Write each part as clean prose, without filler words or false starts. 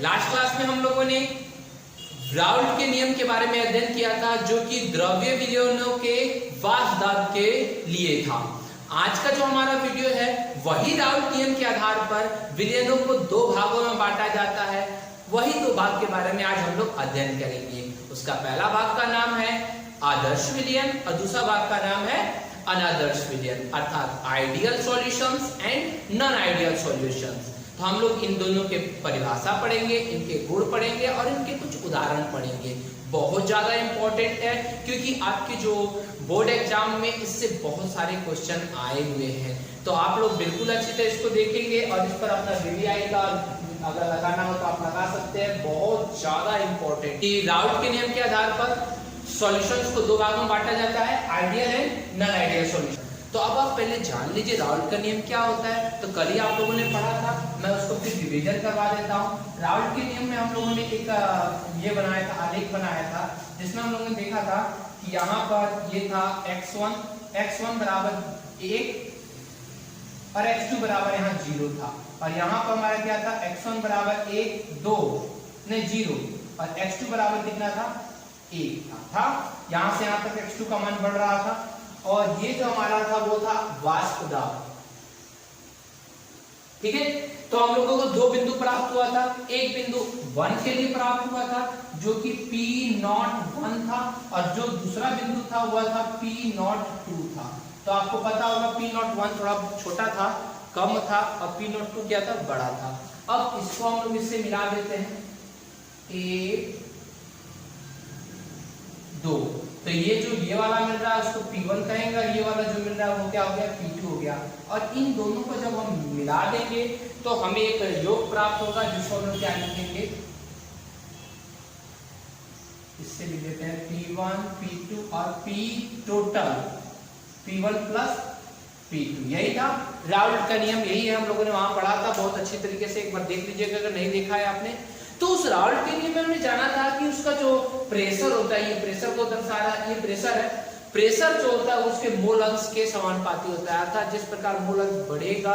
Last class में हम लोगों ने राउल्ट के नियम के बारे में अध्ययन किया था, जो कि द्रव्य विलयनों के वाष्पदाब के लिए था। आज का जो हमारा वीडियो है वही राउल्ट नियम के आधार पर विलयनों को दो भागों में बांटा जाता है। वही दो भाग के बारे में आज हम लोग अध्ययन करेंगे। उसका पहला भाग का नाम है आदर्श विलयन और दूसरा भाग का नाम है अनादर्श विलयन, अर्थात ideal solutions and non ideal solutions. तो हम लोग इन दोनों के परिभाषा पढ़ेंगे, इनके गुण पढ़ेंगे और इनके कुछ उदाहरण पढ़ेंगे। बहुत ज्यादा इंपॉर्टेंट है क्योंकि आपके जो बोर्ड एग्जाम में इससे बहुत सारे क्वेश्चन आए हुए हैं। तो आप लोग बिल्कुल अच्छी तरह इसको देखेंगे और इस पर अपना VVI का अगर लगाना हो तो आप लगा सकते हैं। बहुत ज्यादा इंपॉर्टेंट। राउल्ट के नियम के आधार पर सॉल्यूशंस को दो भागों में बांटा जाता है, ideal and non ideal solution. तो अब आप पहले जान लीजिए राउल्ट का नियम क्या होता है। तो कल ही आप लोगों ने पढ़ा था, मैं उसको फिर रिवीजन करवा देता हूँ। राउल्ट के नियम में हम लोगों ने एक ये बनाया था, आलेख बनाया था, जिसमें हम लोगों ने देखा था कि यहाँ पर ये था x1 बराबर 1 और x2 बराबर यहाँ 0 था, और यहाँ पर हमारा क्या था, x1 बराबर 1 2 नहीं 0 और x2 बराबर कितना था 1 था। यहाँ से यहाँ तक x2 का मान बढ़ रहा था और ये जो हमारा था वो था वाष्प दाब। ठीक है, तो हम लोगों को दो बिंदु प्राप्त हुआ था। एक बिंदु 1 के लिए प्राप्त हुआ था जो कि P01 था, और जो दूसरा बिंदु था वह था P02 था। तो आपको पता होगा P01 थोड़ा छोटा था, कम था, और P02 क्या था, बड़ा था। अब इसको हम लोग इससे मिला देते हैं 1 2। तो ये वाला मिल रहा है उसको P1 कहेंगे, ये वाला जो मिल रहा है वो क्या हो गया, P2 हो गया। और इन दोनों को जब हम मिला देंगे तो हमें एक योग प्राप्त होगा, जिसको हम लोग क्या लिखेंगे, इससे लिख देते हैं P1 P2 और P total P1 plus P2। यही था राउल्ट का नियम, यही है, हम लोगों ने वहां पढ़ा था बहुत अच्छी तरीके से। एक बार देख लीजिएगा अगर नहीं देखा है आपने। तो उस राउल्ट के नियम में हमने जाना था कि उसका जो प्रेशर होता है, ये प्रेशर को दर्शा रहा है, ये प्रेशर है। प्रेशर जो होता है उसके मोल अंश के समानुपाती होता है, अर्थात जिस प्रकार मोल अंश बढ़ेगा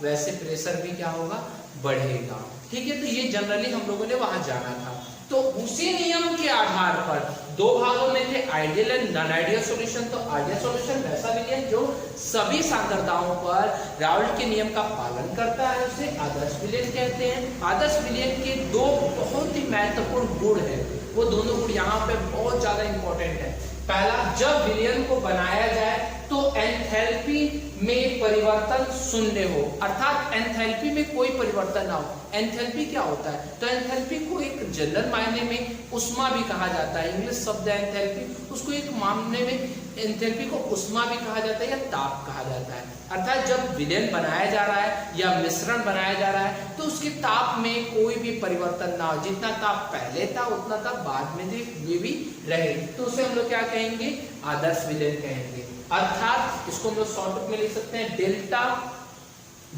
वैसे प्रेशर भी क्या होगा, बढ़ेगा। ठीक है, तो ये जनरली हम लोगों ने वहां जाना था। तो उसी नियम के आधार पर दो भागों में थे ideal and non ideal solution. तो आइडियल सॉल्यूशन वैसा विलयन जो सभी सांद्रताओं पर राउल्ट के नियम का पालन करता है, उसे आदर्श विलयन कहते हैं। आदर्श विलयन के दो बहुत ही महत्वपूर्ण गुण है, वो दोनों गुण यहाँ पे बहुत ज्यादा इंपॉर्टेंट है। पहला, जब विलयन को बनाया जाए तो एंथैल्पी में परिवर्तन शून्य हो, अर्थात एंथैल्पी में कोई परिवर्तन ना हो। एंथैल्पी क्या होता है, तो एंथैल्पी को एक जनरल मायने में उष्मा भी कहा जाता है, इंग्लिश शब्द है एंथैल्पी, उसको एक मामले में एंथैल्पी को उष्मा भी कहा जाता है या ताप कहा जाता है। अर्थात जब विलयन बनाया जा रहा है या मिश्रण बनाया जा रहा है तो उसके ताप में कोई भी परिवर्तन ना हो, जितना ताप पहले था उतना ताप बाद में ये भी रहे, तो उसे हम लोग क्या कहेंगे, आदर्श विलयन कहेंगे। अर्थात इसको हम लोग शॉर्टकट में लिख सकते हैं delta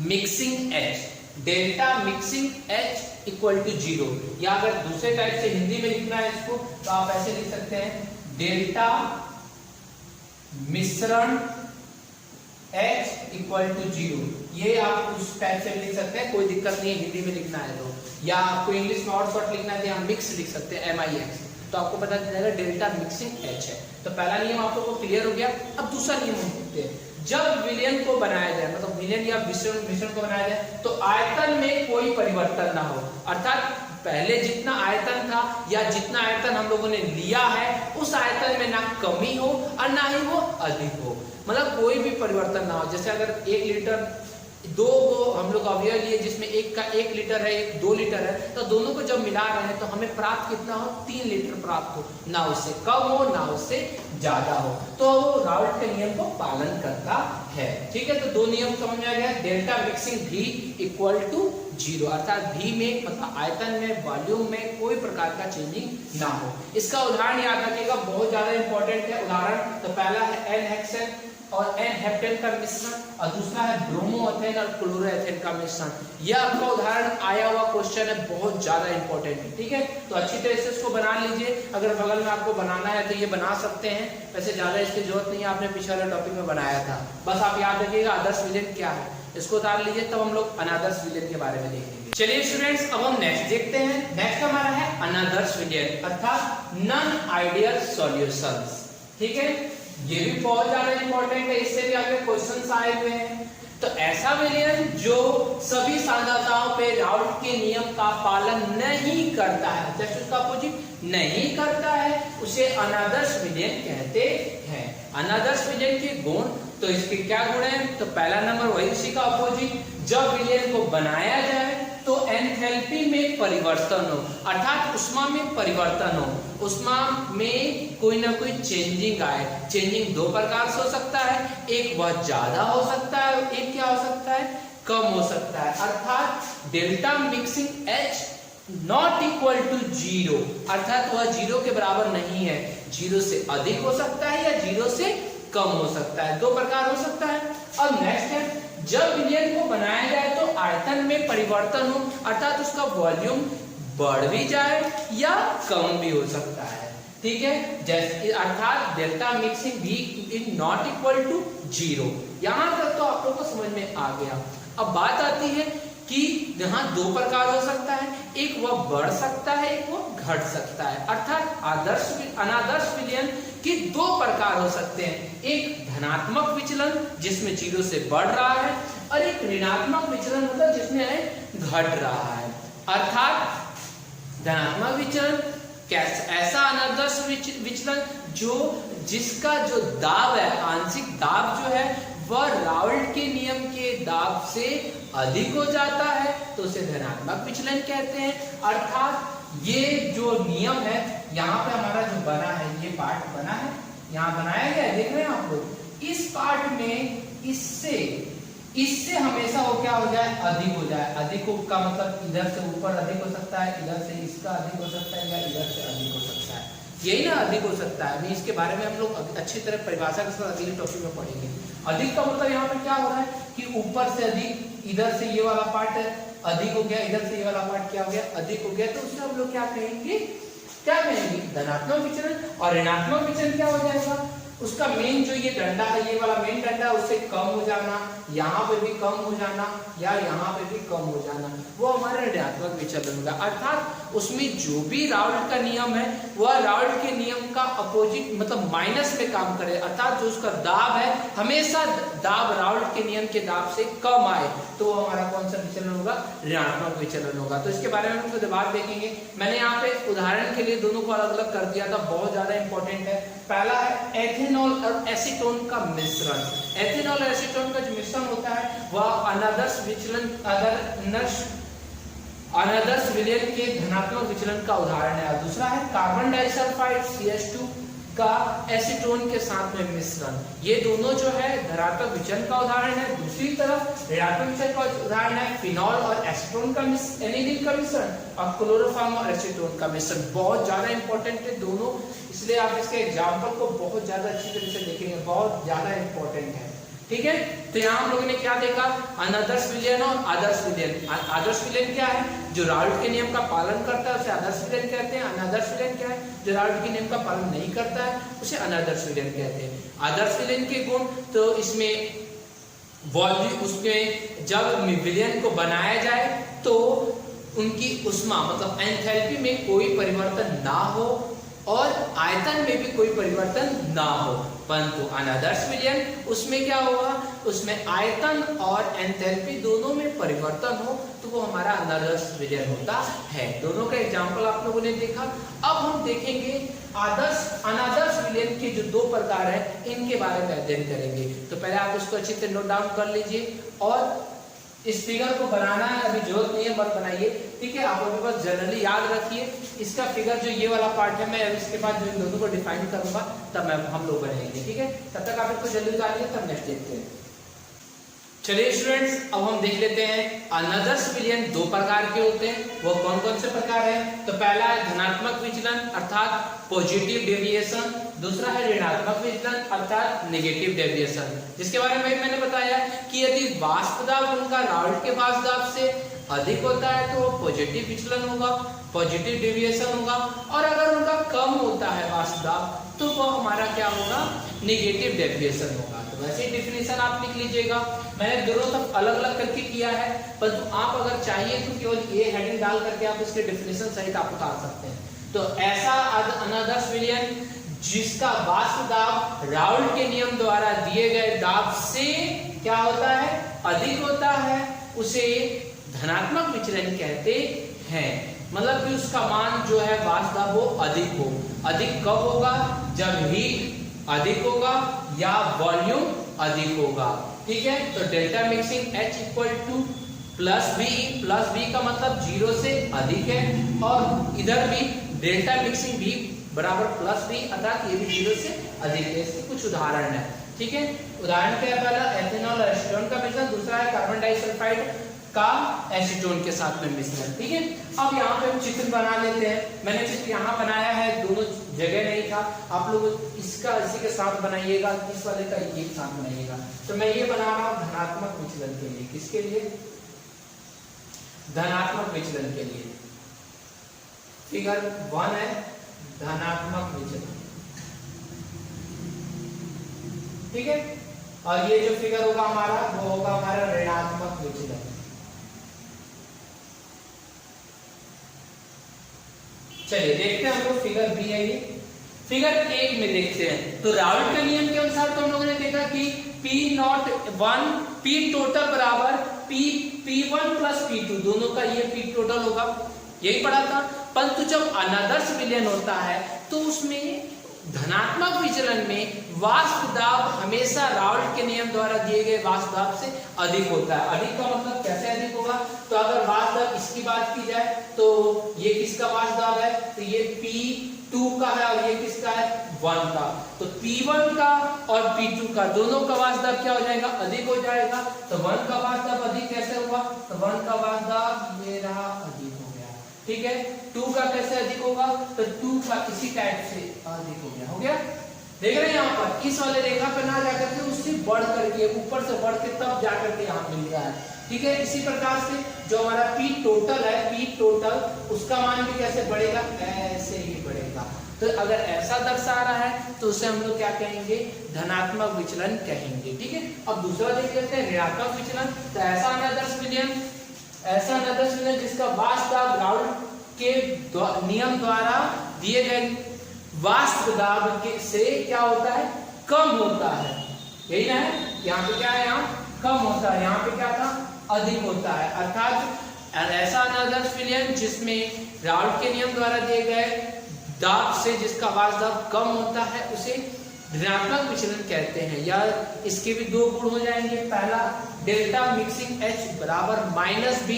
mixing H, delta mixing H equal to 0, या अगर दूसरे टाइप से हिंदी में लिखना है इसको तो आप ऐसे लिख सकते हैं डेल्टा मिश्रण H इक्वल टू 0। ये आप उस टाइप से लिख सकते हैं, कोई दिक्कत नहीं है हिंदी में लिखना है तो, या आपको इंग्लिश में और शॉर्ट लिखना है तो यहाँ मिक्स लिख सकते हैं MIX, तो आपको पता चल जाएगा डेल्टा मिक्सिंग H है। तो पहला नियम आप लोगों को क्लियर हो गया। अब दूसरा नियम हम देखते हैं, जब विलयन को बनाया जाए, मतलब विलयन या मिश्रण को बनाया जाए तो आयतन में कोई परिवर्तन ना हो, अर्थात पहले जितना आयतन था या जितना आयतन हम लोगों ने लिया है उस आयतन में ना कमी हो और ना ही वो अधिक हो, मतलब कोई भी परिवर्तन ना हो। जैसे अगर 1 लीटर दो हम लोग अवयव लिए जिसमें एक का 1 लीटर है, एक 2 लीटर है, तो दोनों को जब मिला रहे हैं तो हमें प्राप्त कितना हो, 3 लीटर प्राप्त हो, ना उससे कम हो ना उससे ज्यादा हो। तो वो राउल्ट के नियम को पालन करता है। ठीक है, तो दो नियम समझ में आ गया। Delta mixing V equal to 0, अर्थात V में मतलब आयतन में, वॉल्यूम में कोई प्रकार का चेंजिंग ना हो। इसका उदाहरण याद रखिएगा, बहुत ज्यादा इंपॉर्टेंट है उदाहरण। तो पहला है N-हेक्सेन और N-हेप्टेन का मिश्रण, और दूसरा है ब्रोमोएथेन और क्लोरोएथेन का मिश्रण। यह आपका उदाहरण आया हुआ क्वेश्चन है, बहुत ज्यादा इंपॉर्टेंट है। ठीक है, तो अच्छी तरह से इसको बना लीजिए। अगर बगल में आपको बनाना है तो ये बना सकते हैं, वैसे ज्यादा इसकी जरूरत नहीं है, आपने पिछले वाले टॉपिक में बनाया था। बस आप याद रखिएगा आदर्श विलयन क्या है, इसको उतार लीजिए, तब हम लोग अनादर्श विलयन के बारे में देखेंगे। चलिए स्टूडेंट्स, अब हम नेक्स्ट देखते हैं। नेक्स्ट हमारा है अनदर्स विलियन अर्थात नॉन आइडियल सॉल्यूशंस। ठीक है, ये भी बहुत ज्यादा इंपॉर्टेंट है, इससे भी आगे क्वेश्चंस आए हुए हैं। तो ऐसा विलियन जो सभी सांद्रताओं पे राउल्ट के नियम का पालन नहीं करता है, जैसे उसका अपोजिट नहीं करता है, उसे अनादर्श विलियन कहते हैं। अनादर्श विलियन के गुण, तो इसके क्या गुण हैं? तो पहला नंबर वही उसी का अपोजिट, जब विलियन को बनाया जाए तो एंथैल्पी में परिवर्तन हो, अर्थात ऊष्मा में परिवर्तन हो, ऊष्मा में कोई ना कोई चेंजिंग आए। चेंजिंग दो प्रकार से हो सकता है, एक वह ज्यादा हो सकता है, एक क्या हो सकता है? कम हो सकता है। अर्थात delta mixing H not equal to 0, अर्थात वह 0 के बराबर नहीं है, 0 से अधिक हो सकता है या 0 से कम हो सकता है, दो प्रकार हो सकता है। अब नेक्स्ट है, जब विलियन को बनाया जाए तो आयतन में परिवर्तन हो, अर्थात उसका वॉल्यूम बढ़ भी जाए या कम भी हो सकता है। ठीक है, जैसे अर्थात डेल्टा मिक्सिंग भी इज नॉट इक्वल टू 0। यहां तक तो आप लोग को समझ में आ गया। अब बात आती है कि यहाँ दो प्रकार हो सकता है, एक वह बढ़ सकता है, एक वह घट सकता है। अर्थात अनादर्श विलियन के दो प्रकार हो सकते हैं, एक धनात्मक विचलन जिसमें 0 से बढ़ रहा है, और एक ऋणात्मक विचलन मतलब जिसमें घट रहा है। अर्थात धनात्मक विचलन कैसा? ऐसा अनादर्श विचलन जिसका जो दाब है, आंशिक दाब जो है वह राउल्ट के नियम के दाब से अधिक हो जाता है, तो उसे धनात्मक विचलन कहते हैं। अर्थात ये जो नियम है, यहाँ पे हमारा जो बना है, ये पार्ट बना है, यहाँ बनाया गया है, देख रहे हैं आप लोग। इस पार्ट में इससे हमेशा वो क्या हो जाए? अधिक हो जाए। अधिक का मतलब इधर से ऊपर अधिक हो सकता है, इधर से इसका अधिक हो सकता है, या इधर से अधिक हो सकता है, यही ना अधिक हो सकता है। नहीं, इसके बारे में हम लोग अच्छी तरह परिभाषा के साथ अगले टॉपिक में पढ़ेंगे। अधिक का मतलब यहाँ पे क्या हो रहा है कि ऊपर से अधिक, इधर से ये वाला पार्ट अधिक हो गया, इधर से ये वाला पार्ट क्या हो गया? अधिक हो गया, तो उससे हम लोग क्या कहेंगे? धनात्मक विचलन। और ऋणात्मक विचलन क्या हो जाएगा? उसका मेन जो ये डंडा है, ये वाला मेन डंडा, उससे कम हो जाना, यहाँ पे भी कम हो जाना, या यहाँ पे भी कम हो जाना, वो हमारे ऋणात्मक विचलन होगा। अर्थात उसमें जो भी राउल्ट का नियम है वह राउल्ट के नियम का अपोजिट मतलब माइनस में काम करे, अर्थात जो उसका दाब है हमेशा दाब राउल्ट के नियम के दाब से कम आए, तो वो हमारा कौन सा विचलन होगा? ऋणात्मक विचलन होगा। तो इसके बारे में हम कुछ बात देखेंगे। मैंने यहाँ पे उदाहरण के लिए दोनों को अलग अलग कर दिया था, बहुत ज्यादा इंपॉर्टेंट है। पहला है एथेनॉल और एसीटोन का मिश्रण। एथेनॉल और एसीटोन का जो मिश्रण होता है वह अनादर्श विचलन, अनादर्श विलयन के धनात्मक विचलन का उदाहरण है। दूसरा है कार्बन डाइसल्फाइड CH2 का एसीटोन के साथ में मिश्रण। ये दोनों जो है धनात्मक विचलन का उदाहरण है। दूसरी तरफ ऋणात्मक विचलन का उदाहरण है फिनॉल और एसीटोन का एनिलीन का मिश्रण, और क्लोरोफॉर्म और एसीटोन का मिश्रण। बहुत ज्यादा इंपॉर्टेंट है दोनों, इसलिए आप इसके एग्जाम्पल को बहुत ज्यादा अच्छी तरीके से देखेंगे, बहुत ज्यादा इंपॉर्टेंट है। ठीक है, तो यहाँ हम लोगों ने क्या देखा? अनादर्श विलयन और आदर्श विलयन। आदर्श विलयन क्या है? जो राउल्ट के नियम का पालन करता है उसे आदर्श विलयन कहते हैं। अनादर्श विलयन क्या है? जो राउल्ट के नियम का पालन नहीं करता है उसे अनादर्श विलयन कहते हैं। आदर्श विलयन के गुण, तो इसमें वॉल्यूम, उसमें जब विलयन को बनाया जाए तो उनकी ऊष्मा मतलब एंथैल्पी में कोई परिवर्तन ना हो और आयतन में भी कोई परिवर्तन ना हो। परंतु अनादर्श विलयन उसमें क्या होगा? उसमें आयतन और एंथैल्पी दोनों में परिवर्तन हो, तो वो हमारा अनादर्श विलयन होता है। दोनों का एग्जाम्पल आप लोगों ने देखा। अब हम देखेंगे अनादर्श विलयन के जो दो प्रकार है इनके बारे में अध्ययन करेंगे। तो पहले आप उसको अच्छी तरह नोट डाउन कर लीजिए, और इस फिगर को बनाना है, अभी जरूरत नहीं है, मत बनाइए। ठीक है, आप लोग बस जनरली याद रखिए इसका फिगर जो ये वाला पार्ट है, मैं इसके बाद जो इन दोनों को डिफाइन करूंगा तब हम लोग बनाएंगे। ठीक है, तब तक आप इसको जल्दी उतारिए, तब नेक्स्ट देखते हैं। चलिए स्टूडेंट्स, अब हम देख लेते हैं अनादर्श विलयन दो प्रकार के होते हैं। वो कौन कौन से प्रकार है? तो पहला है धनात्मक विचलन अर्थात पॉजिटिव डेविएशन, दूसरा है ऋणात्मक विचलन अर्थात नेगेटिव डेविएशन। जिसके बारे में मैंने बताया कि यदि वाष्प दाब उनका राउल्ट के वाष्प दाब से अधिक होता है तो वो पॉजिटिव विचलन होगा, पॉजिटिव डेविएशन होगा, और अगर उनका कम होता है वाष्प दाब तो वो हमारा क्या होगा? नेगेटिव डेविएशन होगा। तो वैसे डिफिनेशन आप लिख लीजिएगा। मैंने दोनों तरफ अलग अलग करके किया है, परंतु आप अगर चाहिए तो केवल ये हेडिंग डाल करके आप इसके डेफिनेशन सहित आप उतार सकते हैं। तो ऐसा अनादर्श विलयन जिसका वाष्प दाब राउल्ट के नियम द्वारा दिए गए दाब से क्या होता है, अधिक होता है, उसे धनात्मक विचलन कहते हैं। मतलब कि उसका मान जो है वाष्प दाब वो अधिक हो। अधिक कब होगा, जब हीट अधिक होगा या वॉल्यूम अधिक होगा। ठीक है, तो delta mixing H equal to plus b का मतलब 0 से अधिक है, और इधर भी डेल्टा मिक्सिंग B बराबर प्लस बी, अर्थात ये भी 0 से अधिक है। इसके कुछ उदाहरण है। ठीक है, उदाहरण क्या है, पहला एथेनॉल और एसीटोन का मिश्रण, दूसरा है कार्बन डाइसल्फाइड का एसीटोन के साथ में मिश्रण। ठीक है, अब यहाँ पे हम चित्र बना लेते हैं। मैंने चित्र यहाँ बनाया है, दोनों जगह नहीं था, आप लोग इसका इसी के साथ बनाइएगा, इस वाले का एक साथ बनाइएगा। तो मैं ये बना रहा हूँ धनात्मक विचलन के लिए। किसके लिए, धनात्मक विचलन के लिए। फिगर 1 है धनात्मक विचलन। ठीक है, और ये जो फिगर होगा हमारा वो होगा हमारा ऋणात्मक विचलन। चलिए देखते हैं, हम लोग फिगर बी है ये। फिगर 1 में देखते हैं, तो राउल्ट के नियम के अनुसार तो हम लोगों ने देखा कि P टोटल बराबर P1 प्लस P2, दोनों का ये P टोटल होगा, यही पढ़ा था। परंतु जब अनादर्श विलयन होता है तो उसमें धनात्मक विचलन में वाष्प दाब हमेशा राउल्ट के नियम द्वारा दिए गए वाष्प दाब से अधिक होता है। अधिक का मतलब कैसे अधिक होगा, तो अगर वाष्प दाब इसकी बात की जाए तो ये किसका वाष्प दाब है, तो ये P2 का है, और ये किसका है, 1 का। तो P1 का और P2 का दोनों का वाष्प दाब क्या हो जाएगा, अधिक हो जाएगा। तो 1 का वाष्प दाब अधिक कैसे हुआ, तो 1 का वाष्प दाब ये रहा, अधिक हो गया। ठीक है, 2 का कैसे अधिक होगा, तो 2 का इसी टाइप से अधिक हो गया। देख रहे हैं यहाँ पर इस वाले रेखा पर ना जाकर के उससे बढ़ करके, ऊपर से बढ़ के तब जाकर के यहाँ मिल रहा है। ठीक है, इसी प्रकार से जो हमारा P टोटल है, P टोटल उसका मान भी कैसे बढ़ेगा, ऐसे ही बढ़ेगा। तो अगर ऐसा दर्शा रहा है तो उसे हम लोग क्या कहेंगे, धनात्मक विचलन कहेंगे। ठीक है, अब दूसरा देख लेते हैं ऋणात्मक विचलन। तो ऐसा अनादर्श विलयन जिसका वाष्प दाब राउल्ट के नियम द्वारा दिए गए वाष्प दाब के से क्या होता है, कम होता है। यही ना है, यहाँ पे क्या है, यहाँ कम होता है, यहाँ पे क्या था, अधिक होता है। अर्थात ऐसा अनादर्श विलयन जिसमें राउल्ट के नियम द्वारा दिए गए दाब से जिसका वाष्प दाब कम होता है उसे ऋणात्मक विचलन कहते हैं। या इसके भी 2 गुण हो जाएंगे। पहला, डेल्टा मिक्सिंग H बराबर -B,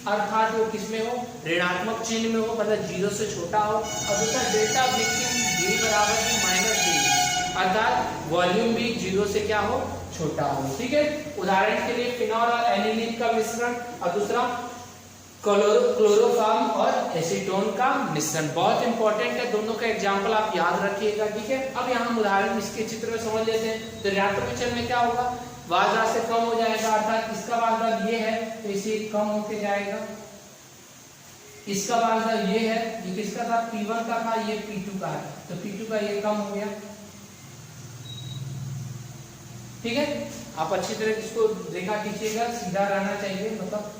अर्थात वो किसमें हो, ऋणात्मक चिन्ह में हो, मतलब 0 से छोटा हो। और दूसरा, डेल्टा मिक्सिंग B बराबर -B, अर्थात वॉल्यूम भी 0 से क्या हो, छोटा हो। ठीक है, उदाहरण के लिए फिनॉल और एनिलीन का मिश्रण, और दूसरा क्लोरोफॉर्म और एसीटोन का मिश्रण। बहुत इंपॉर्टेंट है, दोनों का एग्जांपल आप याद रखिएगा। ठीक है, अब यहाँ हम उदाहरण इसके चित्र में समझ लेते हैं। तो ऋणात्मक विचलन में क्या होगा, वाष्प दाब से कम हो जाएगा, अर्थात इसका वाष्प दाब ये है तो इसे कम होके जाएगा। इसका वाष्प दाब ये है, ये किसका था, P1 का था, ये P2 का है, तो P2 का ये कम हो गया। ठीक है, आप अच्छी तरह इसको रेखा खींचिएगा, सीधा रहना चाहिए, मतलब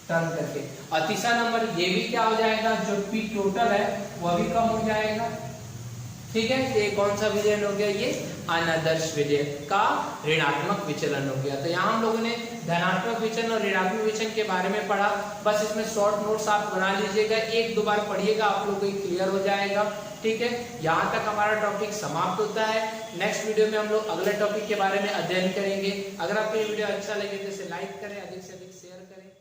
टर्न करके। और तीसरा नंबर ये भी क्या हो जाएगा, जो P टोटल है वह भी कम हो जाएगा। ठीक है, ये कौन सा विचलन हो गया, ये अनादर्श विलयन का ऋणात्मक विचलन हो गया। तो यहाँ हम लोगों ने धनात्मक विचलन और ऋणात्मक विचलन के बारे में पढ़ा। बस इसमें शॉर्ट नोट्स आप बना लीजिएगा, 1-2 बार पढ़िएगा, आप लोगों को क्लियर हो जाएगा। ठीक है, यहाँ तक हमारा टॉपिक समाप्त होता है। नेक्स्ट वीडियो में हम लोग अगले टॉपिक के बारे में अध्ययन करेंगे। अगर आपको ये वीडियो अच्छा लगे तो इसे लाइक करें, अधिक से अधिक शेयर करें।